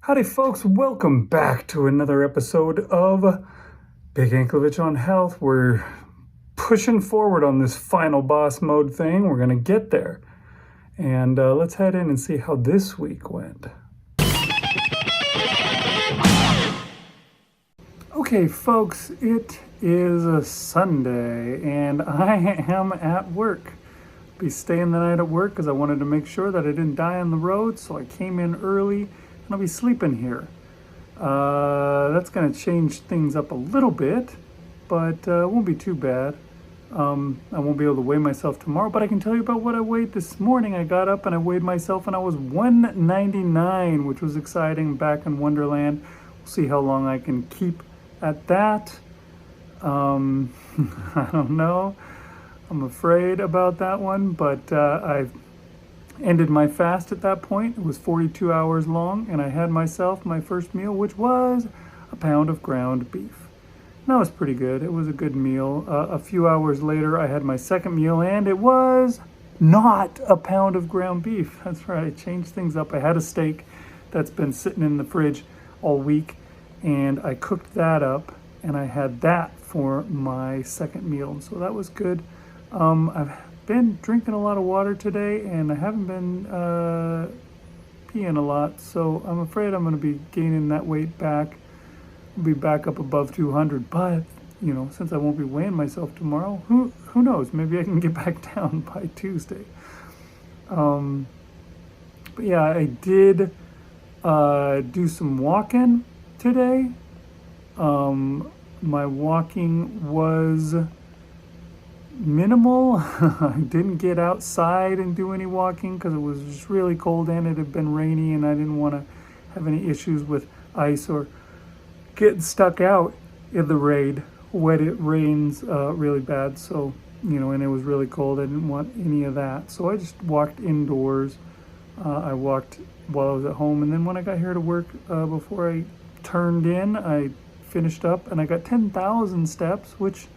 Howdy folks, welcome back to another episode of Big Anklevich on Health. We're pushing forward on this final boss mode thing. We're going to get there. And let's head in and see how this week went. Okay folks, it is a Sunday and I am at work. Be staying the night at work because I wanted to make sure that I didn't die on the road, so I came in early and I'll be sleeping here. That's going to change things up a little bit, but it won't be too bad. I won't be able to weigh myself tomorrow, but I can tell you about what I weighed this morning. I got up and I weighed myself and I was 199, which was exciting, back in Wonderland. We'll see how long I can keep at that. I don't know. I'm afraid about that one, but I ended my fast at that point. It was 42 hours long, and I had myself my first meal, which was a pound of ground beef. And that was pretty good. It was a good meal. A few hours later, I had my second meal, and it was not a pound of ground beef. That's right, I changed things up. I had a steak that's been sitting in the fridge all week, and I cooked that up, and I had that for my second meal. So that was good. I've been drinking a lot of water today, and I haven't been peeing a lot, so I'm afraid I'm going to be gaining that weight back. I'll be back up above 200, but, since I won't be weighing myself tomorrow, who knows? Maybe I can get back down by Tuesday. But yeah, I did do some walking today. My walking was minimal. I didn't get outside and do any walking because it was just really cold and it had been rainy, and I didn't want to have any issues with ice or getting stuck out in the rain when it rains really bad. So, and it was really cold. I didn't want any of that. So I just walked indoors. I walked while I was at home, and then when I got here to work, before I turned in, I finished up and I got 10,000 steps, which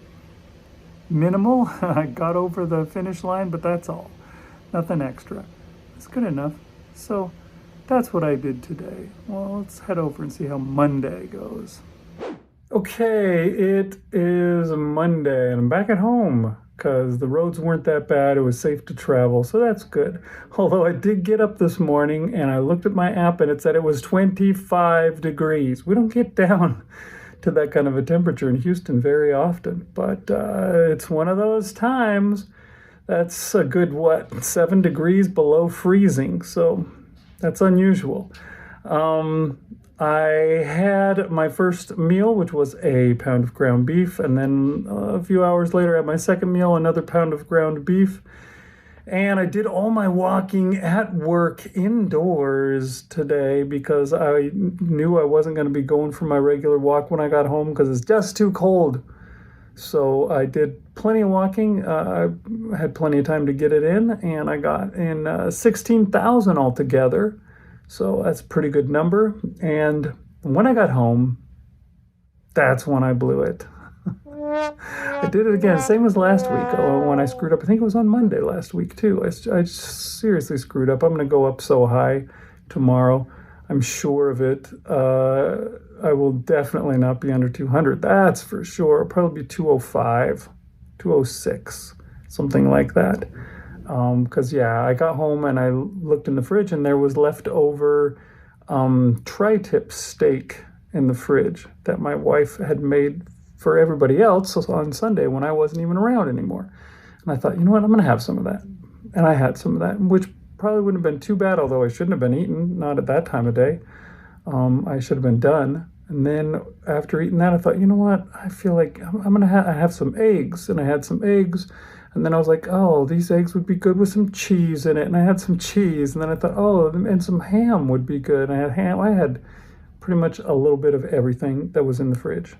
minimal. I got over the finish line, but that's all. Nothing extra. It's good enough. So that's what I did today. Well, let's head over and see how Monday goes. Okay, it is Monday and I'm back at home because the roads weren't that bad. It was safe to travel, so that's good. Although I did get up this morning and I looked at my app and it said it was 25 degrees. We don't get down to that kind of a temperature in Houston very often, but it's one of those times. That's a good 7 degrees below freezing, so that's unusual. I had my first meal, which was a pound of ground beef, and then a few hours later I had my second meal, another pound of ground beef. And I did all my walking at work indoors today because I knew I wasn't going to be going for my regular walk when I got home because it's just too cold. So I did plenty of walking. I had plenty of time to get it in, and I got in 16,000 altogether. So that's a pretty good number. And when I got home, that's when I blew it. I did it again, same as last week when I screwed up. I think it was on Monday last week too. I seriously screwed up. I'm going to go up so high tomorrow. I'm sure of it. I will definitely not be under 200. That's for sure. I'll probably be 205, 206, something like that. Because I got home and I looked in the fridge and there was leftover tri-tip steak in the fridge that my wife had made for everybody else on Sunday when I wasn't even around anymore. And I thought, you know what, I'm going to have some of that. And I had some of that, which probably wouldn't have been too bad, although I shouldn't have been eaten, not at that time of day. I should have been done. And then after eating that, I thought, you know what, I feel like I'm going to have some eggs. And I had some eggs. And then I was like, oh, these eggs would be good with some cheese in it. And I had some cheese. And then I thought, oh, and some ham would be good. And I had ham. I had pretty much a little bit of everything that was in the fridge.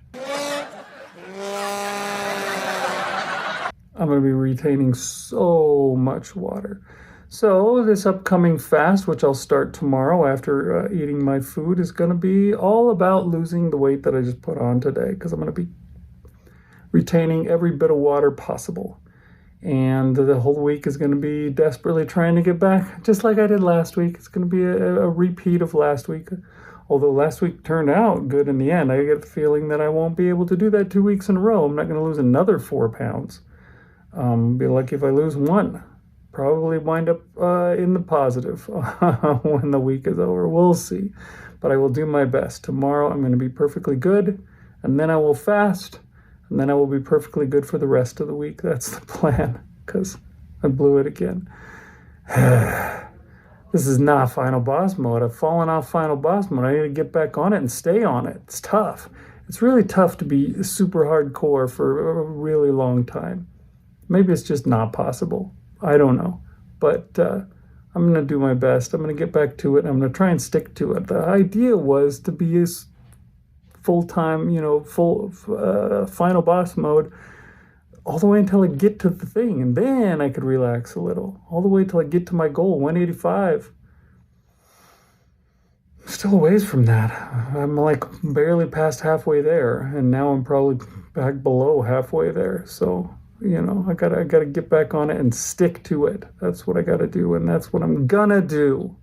I'm going to be retaining so much water. So this upcoming fast, which I'll start tomorrow after eating my food, is going to be all about losing the weight that I just put on today, because I'm going to be retaining every bit of water possible. And the whole week is going to be desperately trying to get back, just like I did last week. It's going to be a repeat of last week. Although last week turned out good in the end. I get the feeling that I won't be able to do that 2 weeks in a row. I'm not going to lose another 4 pounds. Be lucky if I lose one. Probably wind up in the positive when the week is over. We'll see. But I will do my best. Tomorrow I'm going to be perfectly good, and then I will fast, and then I will be perfectly good for the rest of the week. That's the plan, because I blew it again. This is not final boss mode. I've fallen off final boss mode. I need to get back on it and stay on it. It's tough. It's really tough to be super hardcore for a really long time. Maybe it's just not possible. I don't know. But I'm going to do my best. I'm going to get back to it. I'm going to try and stick to it. The idea was to be as full-time, full final boss mode all the way until I get to the thing. And then I could relax a little. All the way until I get to my goal, 185. Still a ways from that. I'm like barely past halfway there. And now I'm probably back below halfway there. So I gotta get back on it and stick to it. That's what I gotta do, and that's what I'm gonna do.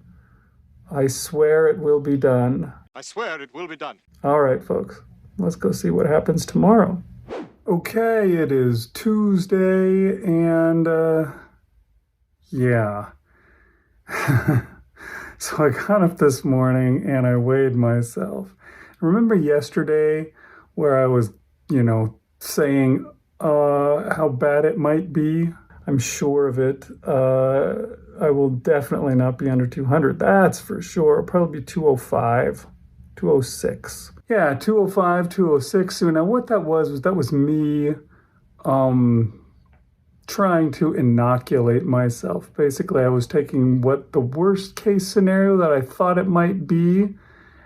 I swear it will be done. I swear it will be done. All right, folks, let's go see what happens tomorrow. Okay, it is Tuesday, and yeah. So I got up this morning and I weighed myself. Remember yesterday where I was, saying how bad it might be? I'm sure of it. I will definitely not be under 200. That's for sure. I'll probably be 205, 206. Yeah, 205, 206. So now what that was me trying to inoculate myself. Basically, I was taking what the worst case scenario that I thought it might be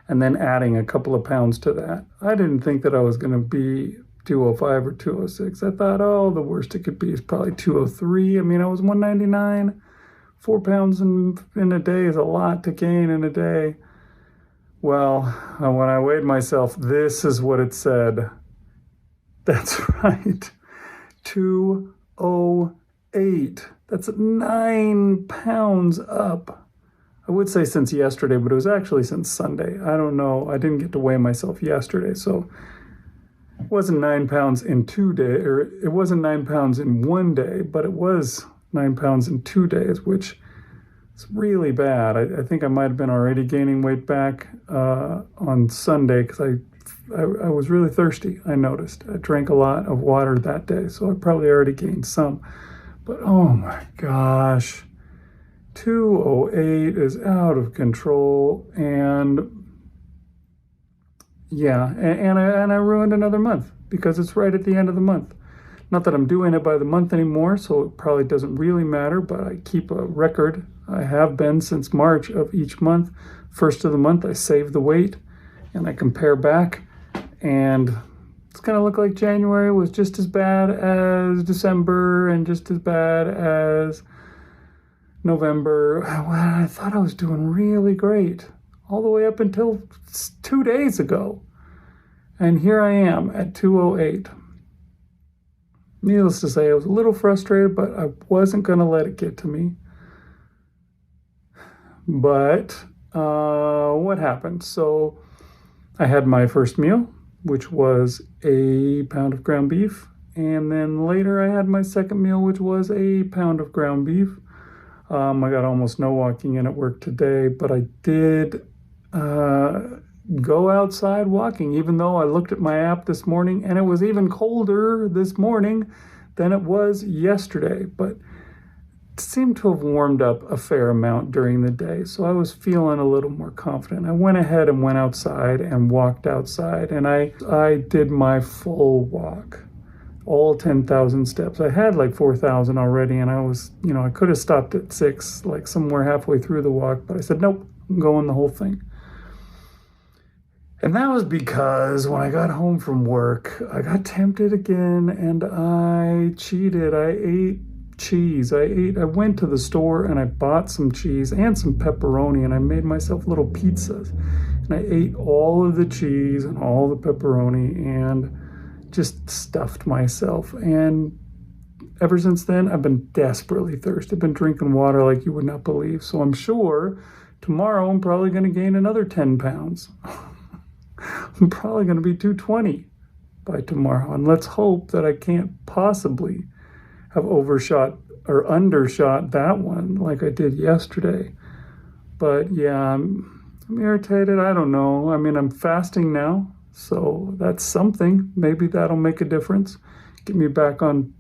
and then adding a couple of pounds to that. I didn't think that I was going to be 205 or 206. I thought, the worst it could be is probably 203. I mean, I was 199. 4 pounds in a day is a lot to gain in a day. Well, when I weighed myself, this is what it said. That's right. 208. That's 9 pounds up. I would say since yesterday, but it was actually since Sunday. I don't know. I didn't get to weigh myself yesterday, so it wasn't 9 pounds in 2 days, or it wasn't 9 pounds in 1 day, but it was 9 pounds in 2 days, which is really bad. I think I might have been already gaining weight back on Sunday because I was really thirsty, I noticed. I drank a lot of water that day, so I probably already gained some. But oh my gosh, 208 is out of control, and yeah, and I ruined another month because it's right at the end of the month. Not that I'm doing it by the month anymore, so it probably doesn't really matter, but I keep a record. I have been since March of each month. First of the month, I save the weight, and I compare back, and it's going to look like January was just as bad as December and just as bad as November. Well, I thought I was doing really great all the way up until 2 days ago. And here I am at 208. Needless to say, I was a little frustrated, but I wasn't going to let it get to me. But what happened? So I had my first meal, which was a pound of ground beef. And then later I had my second meal, which was a pound of ground beef. I got almost no walking in at work today, but I did go outside walking, even though I looked at my app this morning and it was even colder this morning than it was yesterday. But it seemed to have warmed up a fair amount during the day, so I was feeling a little more confident. I went ahead and went outside and walked outside, and I did my full walk, all 10,000 steps. I had like 4,000 already, and I was, I could have stopped at 6, like somewhere halfway through the walk, but I said, nope, I'm going the whole thing. And that was because when I got home from work, I got tempted again and I cheated. I ate cheese. I went to the store and I bought some cheese and some pepperoni, and I made myself little pizzas. And I ate all of the cheese and all the pepperoni and just stuffed myself. And ever since then, I've been desperately thirsty. I've been drinking water like you would not believe. So I'm sure tomorrow I'm probably going to gain another 10 pounds. I'm probably going to be 220 by tomorrow. And let's hope that I can't possibly have overshot or undershot that one like I did yesterday. But yeah, I'm irritated. I don't know. I mean, I'm fasting now, so that's something. Maybe that'll make a difference. Get me back on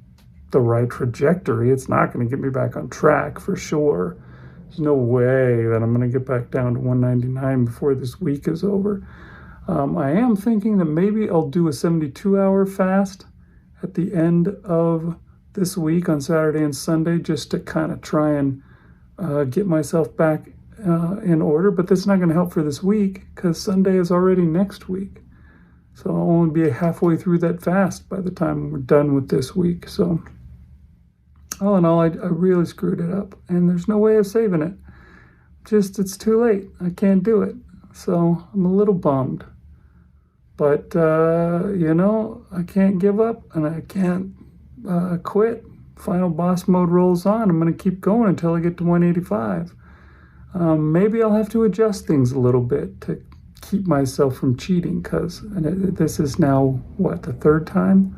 the right trajectory. It's not going to get me back on track for sure. There's no way that I'm going to get back down to 199 before this week is over. I am thinking that maybe I'll do a 72-hour fast at the end of this week on Saturday and Sunday just to kind of try and get myself back in order. But that's not going to help for this week because Sunday is already next week. So I'll only be halfway through that fast by the time we're done with this week. So all in all, I really screwed it up. And there's no way of saving it. Just, it's too late. I can't do it. So I'm a little bummed. But, I can't give up and I can't quit. Final boss mode rolls on. I'm going to keep going until I get to 185. Maybe I'll have to adjust things a little bit to keep myself from cheating because this is now, the third time?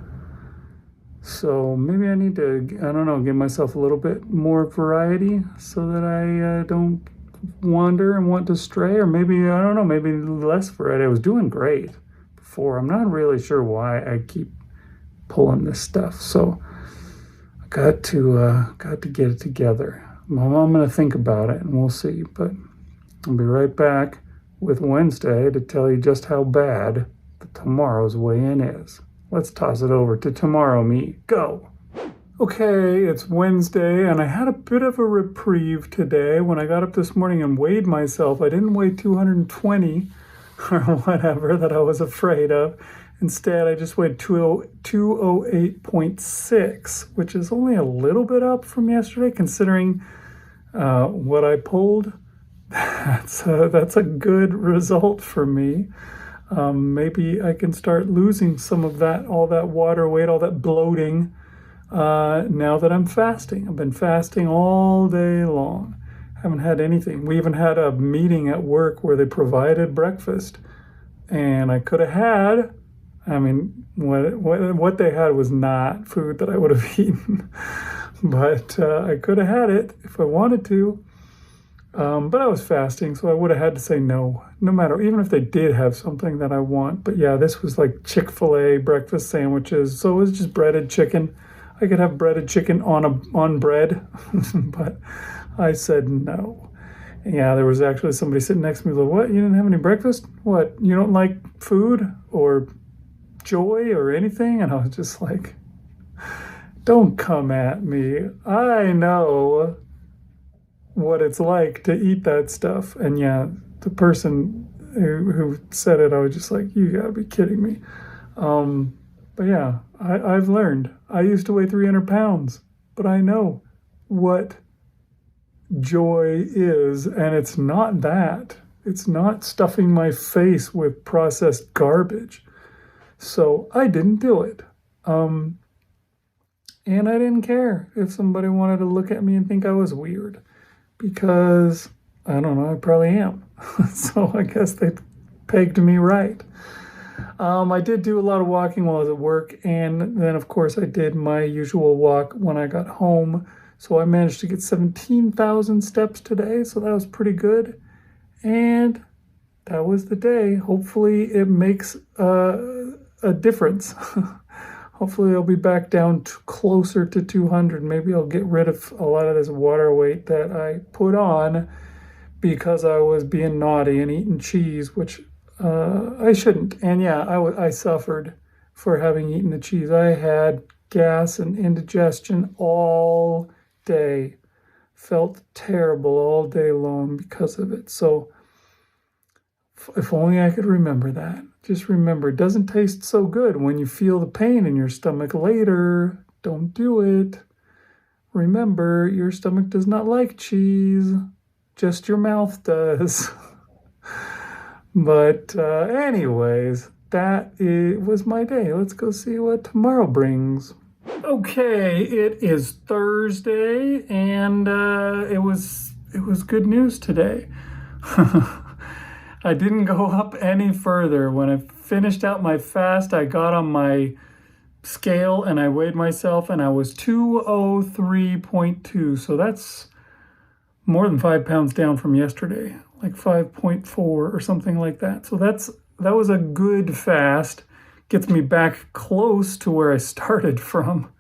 So maybe I need to, give myself a little bit more variety so that I don't wander and want to stray. Or maybe, maybe less variety. I was doing great before. I'm not really sure why I keep pulling this stuff. So I got to get it together. I'm going to think about it and we'll see. But I'll be right back with Wednesday to tell you just how bad tomorrow's weigh-in is. Let's toss it over to tomorrow me. Go! Okay, it's Wednesday, and I had a bit of a reprieve today. When I got up this morning and weighed myself, I didn't weigh 220 or whatever that I was afraid of. Instead, I just weighed 208.6, which is only a little bit up from yesterday, considering what I pulled. That's a good result for me. Maybe I can start losing some of that, all that water weight, all that bloating, now that I'm fasting. I've been fasting all day long. Haven't had anything. We even had a meeting at work where they provided breakfast, and I could have had, what they had was not food that I would have eaten, but I could have had it if I wanted to. But I was fasting, so I would have had to say no matter, even if they did have something that I want. But yeah, this was like Chick-fil-A breakfast sandwiches, so it was just breaded chicken. I could have breaded chicken on bread, but I said no. Yeah, there was actually somebody sitting next to me like, what, you didn't have any breakfast? What, you don't like food or joy or anything? And I was just like, don't come at me. I know what it's like to eat that stuff. And yeah, the person who said it, I was just like, you gotta be kidding me. But yeah, I've learned. I used to weigh 300 pounds, but I know what joy is, and it's not that. It's not stuffing my face with processed garbage. So I didn't do it. And I didn't care if somebody wanted to look at me and think I was weird. Because, I don't know, I probably am. So I guess they pegged me right. I did do a lot of walking while I was at work, and then, of course, I did my usual walk when I got home. So I managed to get 17,000 steps today, so that was pretty good. And that was the day. Hopefully it makes a difference. Hopefully I'll be back down closer to 200. Maybe I'll get rid of a lot of this water weight that I put on because I was being naughty and eating cheese, which I shouldn't. And yeah, I suffered for having eaten the cheese. I had gas and indigestion all day. Felt terrible all day long because of it. So if only I could remember that. Just remember, it doesn't taste so good when you feel the pain in your stomach later. Don't do it. Remember, your stomach does not like cheese. Just your mouth does. But anyways, was my day. Let's go see what tomorrow brings. Okay, it is Thursday, and it was good news today. I didn't go up any further. When I finished out my fast, I got on my scale and I weighed myself and I was 203.2. So that's more than 5 pounds down from yesterday, like 5.4 or something like that. So that was a good fast. Gets me back close to where I started from,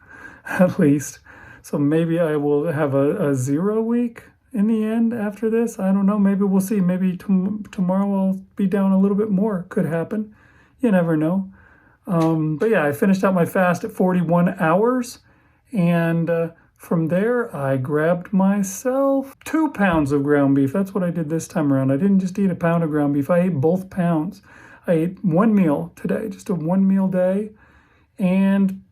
at least. So maybe I will have a 0 week in the end after this. I don't know. Maybe we'll see. Maybe tomorrow I'll be down a little bit more. Could happen. You never know. But yeah, I finished out my fast at 41 hours. And from there, I grabbed myself 2 pounds of ground beef. That's what I did this time around. I didn't just eat a pound of ground beef. I ate both pounds. I ate one meal today, just a one meal day. And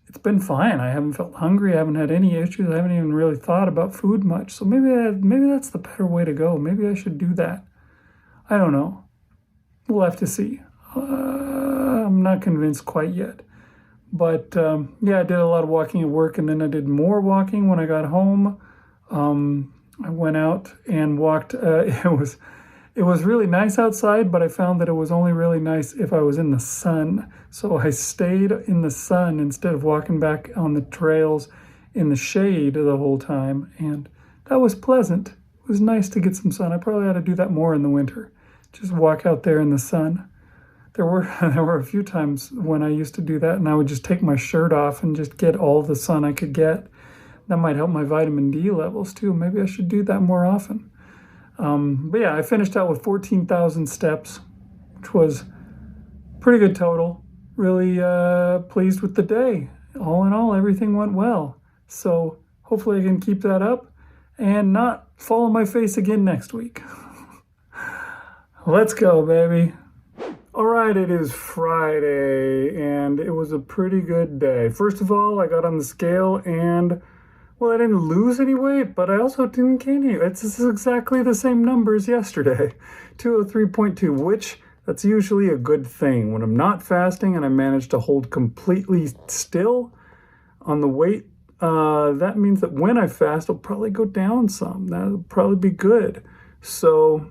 it's been fine. I haven't felt hungry. I haven't had any issues. I haven't even really thought about food much. So maybe that's the better way to go. Maybe I should do that. I don't know. We'll have to see. I'm not convinced quite yet. But yeah, I did a lot of walking at work, and then I did more walking when I got home. I went out and walked. It was really nice outside, but I found that it was only really nice if I was in the sun. So I stayed in the sun instead of walking back on the trails in the shade the whole time. And that was pleasant. It was nice to get some sun. I probably ought to do that more in the winter. Just walk out there in the sun. There were a few times when I used to do that, and I would just take my shirt off and just get all the sun I could get. That might help my vitamin D levels too. Maybe I should do that more often. But yeah, I finished out with 14,000 steps, which was pretty good total. Really pleased with the day. All in all, everything went well. So hopefully I can keep that up and not fall on my face again next week. Let's go, baby. All right, it is Friday, and it was a pretty good day. First of all, I got on the scale and, well, I didn't lose any weight, but I also didn't gain any. It's exactly the same number as yesterday, 203.2, which that's usually a good thing. When I'm not fasting and I manage to hold completely still on the weight, that means that when I fast, I'll probably go down some. That'll probably be good. So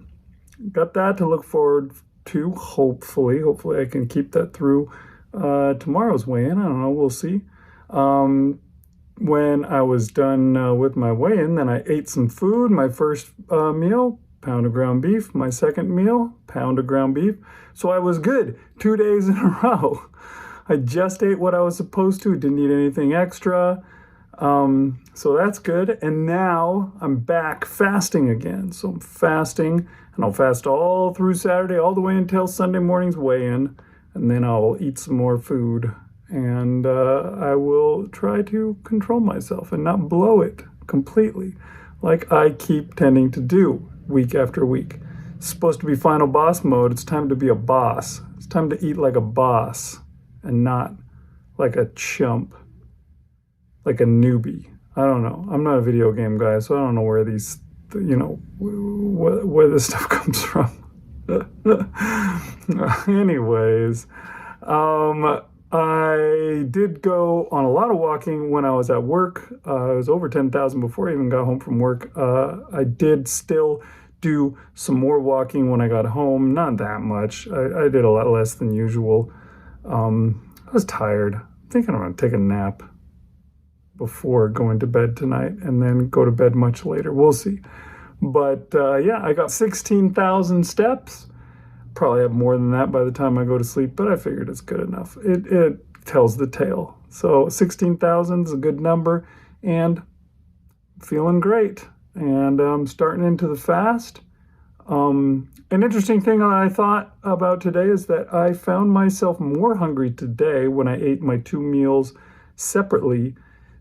got that to look forward to, hopefully. Hopefully I can keep that through tomorrow's weigh-in. I don't know. We'll see. When I was done with my weigh-in, then I ate some food. My first meal, pound of ground beef. My second meal, pound of ground beef. So I was good 2 days in a row. I just ate what I was supposed to. Didn't eat anything extra. So that's good. And now I'm back fasting again. So I'm fasting, and I'll fast all through Saturday, all the way until Sunday morning's weigh-in. And then I'll eat some more food. And I will try to control myself and not blow it completely, like I keep tending to do week after week. It's supposed to be final boss mode. It's time to be a boss. It's time to eat like a boss and not like a chump, like a newbie. I don't know. I'm not a video game guy, so I don't know where these, where this stuff comes from. Anyways, I did go on a lot of walking when I was at work. It was over 10,000 before I even got home from work. I did still do some more walking when I got home. Not that much. I did a lot less than usual. I was tired. I'm thinking I'm going to take a nap before going to bed tonight and then go to bed much later. We'll see. But yeah, I got 16,000 steps. Probably have more than that by the time I go to sleep, but I figured it's good enough. It tells the tale. So 16,000 is a good number, and feeling great. And I'm starting into the fast. An interesting thing that I thought about today is that I found myself more hungry today when I ate my 2 meals separately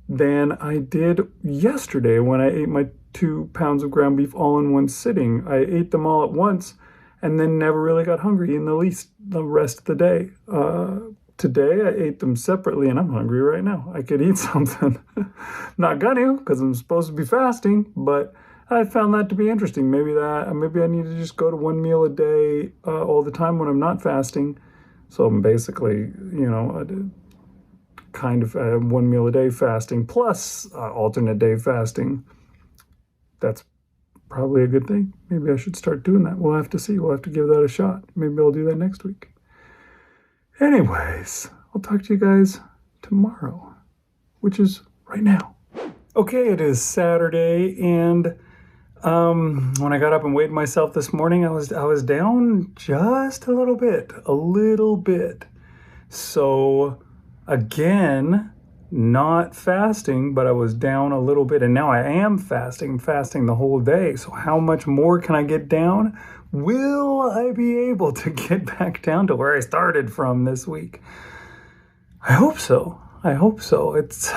than I did yesterday when I ate my 2 pounds of ground beef all in one sitting. I ate them all at once and then never really got hungry in the least the rest of the day. Today I ate them separately, and I'm hungry right now. I could eat something. Not gonna, because I'm supposed to be fasting, but I found that to be interesting. Maybe I need to just go to 1 meal a day all the time when I'm not fasting. So I'm basically, kind of 1 meal a day fasting plus alternate day fasting. That's probably a good thing. Maybe I should start doing that. We'll have to see. We'll have to give that a shot. Maybe I'll do that next week. Anyways, I'll talk to you guys tomorrow, which is right now. Okay, it is Saturday, and when I got up and weighed myself this morning, I was down just a little bit. So again, not fasting, but I was down a little bit, and now I am fasting the whole day. So how much more can I get down? Will I be able to get back down to where I started from this week? I hope so. It's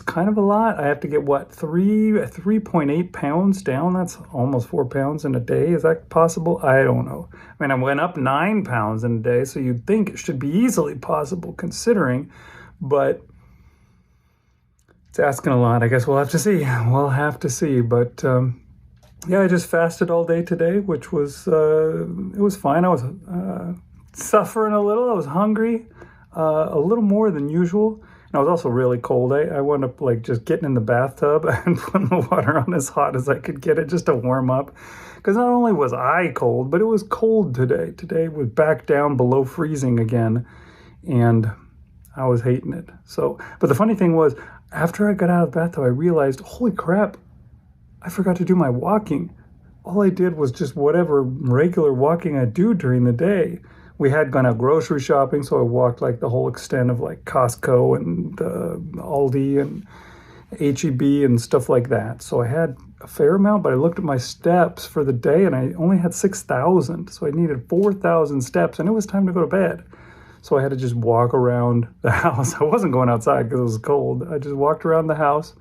kind of a lot. I have to get 3.8 pounds down. That's almost 4 pounds in a day. Is that possible? I don't know. I mean, I went up 9 pounds in a day, so you'd think it should be easily possible considering, but it's asking a lot. I guess we'll have to see. But yeah, I just fasted all day today, which was it was fine. I was suffering a little. I was hungry, a little more than usual. And I was also really cold. I wound up just getting in the bathtub and putting the water on as hot as I could get it just to warm up. Because not only was I cold, but it was cold today. Today was back down below freezing again, and I was hating it. So, but the funny thing was, after I got out of the bathtub, I realized, holy crap, I forgot to do my walking. All I did was just whatever regular walking I do during the day. We had gone out grocery shopping, so I walked the whole extent of Costco and Aldi and H-E-B and stuff like that. So I had a fair amount, but I looked at my steps for the day and I only had 6,000. So I needed 4,000 steps, and it was time to go to bed. So I had to just walk around the house. I wasn't going outside because it was cold. I just walked around the house.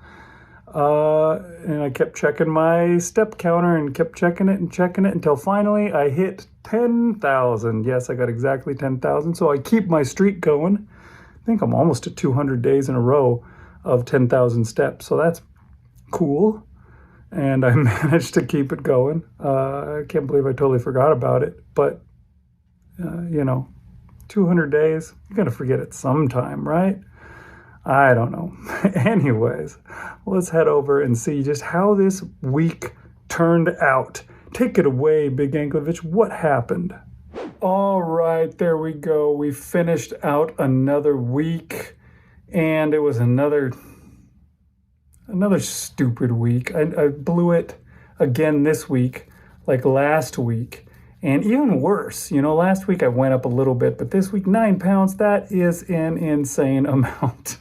And I kept checking my step counter and kept checking it until finally I hit 10,000. Yes, I got exactly 10,000. So I keep my streak going. I think I'm almost at 200 days in a row of 10,000 steps. So that's cool. And I managed to keep it going. I can't believe I totally forgot about it. But, 200 days, you're going to forget it sometime, right? I don't know. Anyways, let's head over and see just how this week turned out. Take it away, Big Anklevich. What happened? All right, there we go. We finished out another week, and it was another stupid week. I blew it again this week, like last week. And even worse, last week I went up a little bit, but this week 9 pounds, that is an insane amount.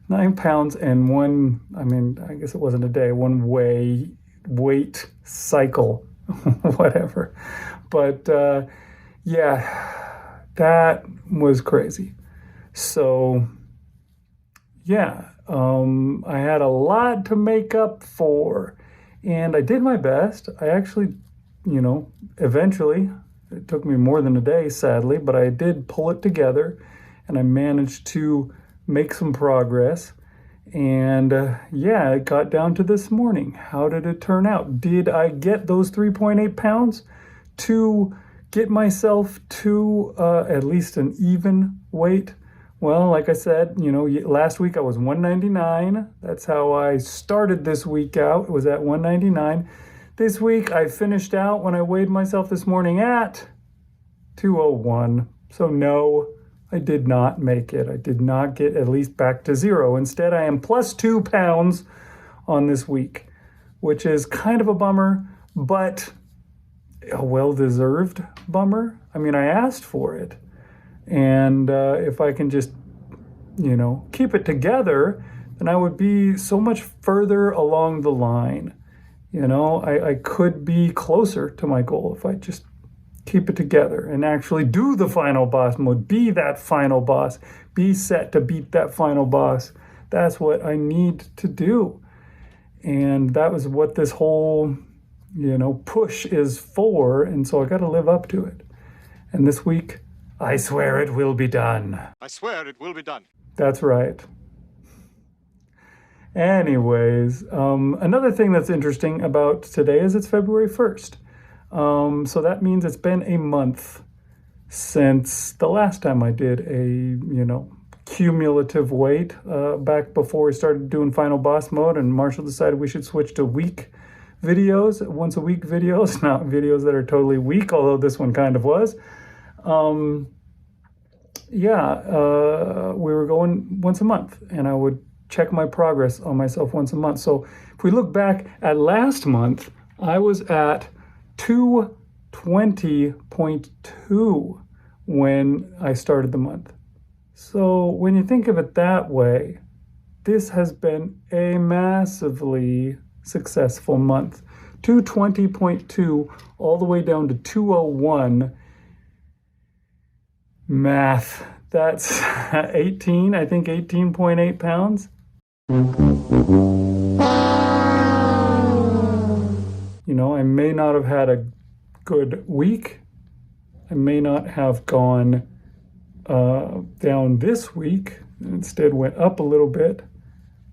9 pounds and I guess it wasn't a day, one weight cycle, whatever. But yeah, that was crazy. So yeah, I had a lot to make up for, and I did my best. I actually, eventually, it took me more than a day, sadly, but I did pull it together, and I managed to make some progress. And yeah, it got down to this morning. How did it turn out? Did I get those 3.8 pounds to get myself to at least an even weight? Well, like I said, last week I was 199. That's how I started this week out. It was at 199. This week I finished out when I weighed myself this morning at 201. So no, I did not make it. I did not get at least back to zero. Instead, I am plus 2 pounds on this week, which is kind of a bummer, but a well-deserved bummer. I mean, I asked for it. And if I can just, keep it together, then I would be so much further along the line. I could be closer to my goal if I just keep it together and actually do the final boss mode, be that final boss, be set to beat that final boss. That's what I need to do. And that was what this whole, push is for. And so I got to live up to it. And this week, I swear it will be done. I swear it will be done. That's right. Anyways, another thing that's interesting about today is it's February 1st. So that means it's been a month since the last time I did a, cumulative weight, back before we started doing final boss mode, and Marshall decided we should switch to week videos, once a week videos, not videos that are totally weak, although this one kind of was. We were going once a month, and I would check my progress on myself once a month. So if we look back at last month, I was at 220.2 when I started the month. So when you think of it that way, this has been a massively successful month. 220.2 all the way down to 201. Math. That's 18, I think 18.8 pounds. You know, I may not have had a good week. I may not have gone down this week. Instead went up a little bit.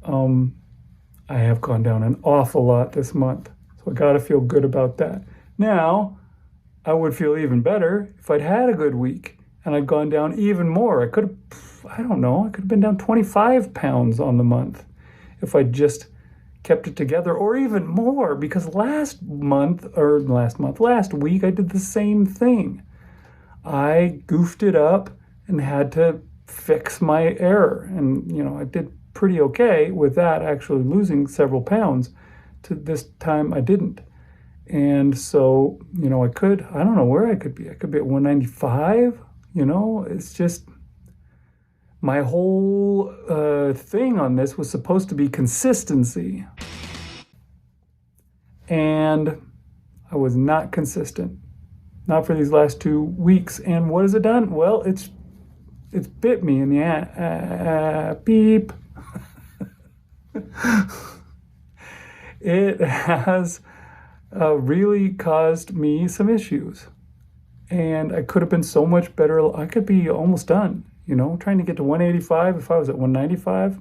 I have gone down an awful lot this month. So I got to feel good about that. Now, I would feel even better if I'd had a good week and I'd gone down even more. I could have been down 25 pounds on the month if I just kept it together, or even more, because last week, I did the same thing. I goofed it up and had to fix my error. And, you know, I did pretty okay with that, actually losing several pounds. To this time, I didn't. And so, you know, I don't know where I could be. I could be at 195. You know, it's just my whole thing on this was supposed to be consistency. And I was not consistent. Not for these last 2 weeks. And what has it done? Well, it's bit me in the beep. It has really caused me some issues. And I could have been so much better. I could be almost done, you know, trying to get to 185 if I was at 195.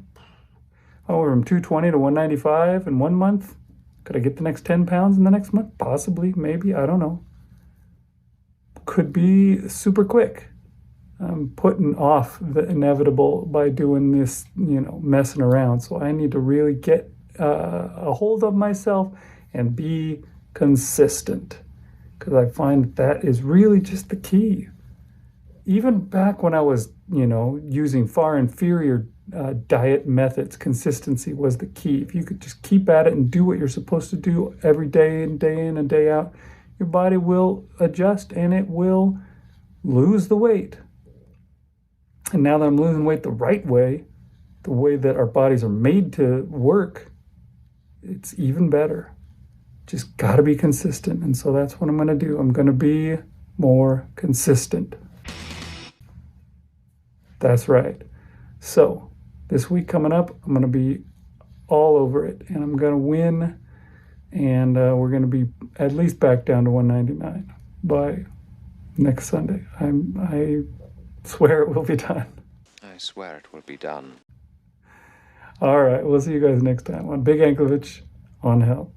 I went from 220 to 195 in 1 month. Could I get the next 10 pounds in the next month? Possibly, maybe, I don't know. Could be super quick. I'm putting off the inevitable by doing this, you know, messing around. So I need to really get a hold of myself and be consistent, because I find that is really just the key. Even back when I was, you know, using far inferior diet methods, consistency was the key. If you could just keep at it and do what you're supposed to do every day and day in and day out, your body will adjust and it will lose the weight. And now that I'm losing weight the right way, the way that our bodies are made to work, it's even better. Just got to be consistent. And so that's what I'm going to do. I'm going to be more consistent. That's right. So this week coming up, I'm going to be all over it, and I'm going to win. And we're going to be at least back down to 199 by next Sunday. I swear it will be done. I swear it will be done. All right. We'll see you guys next time on Big Anklevich on Health.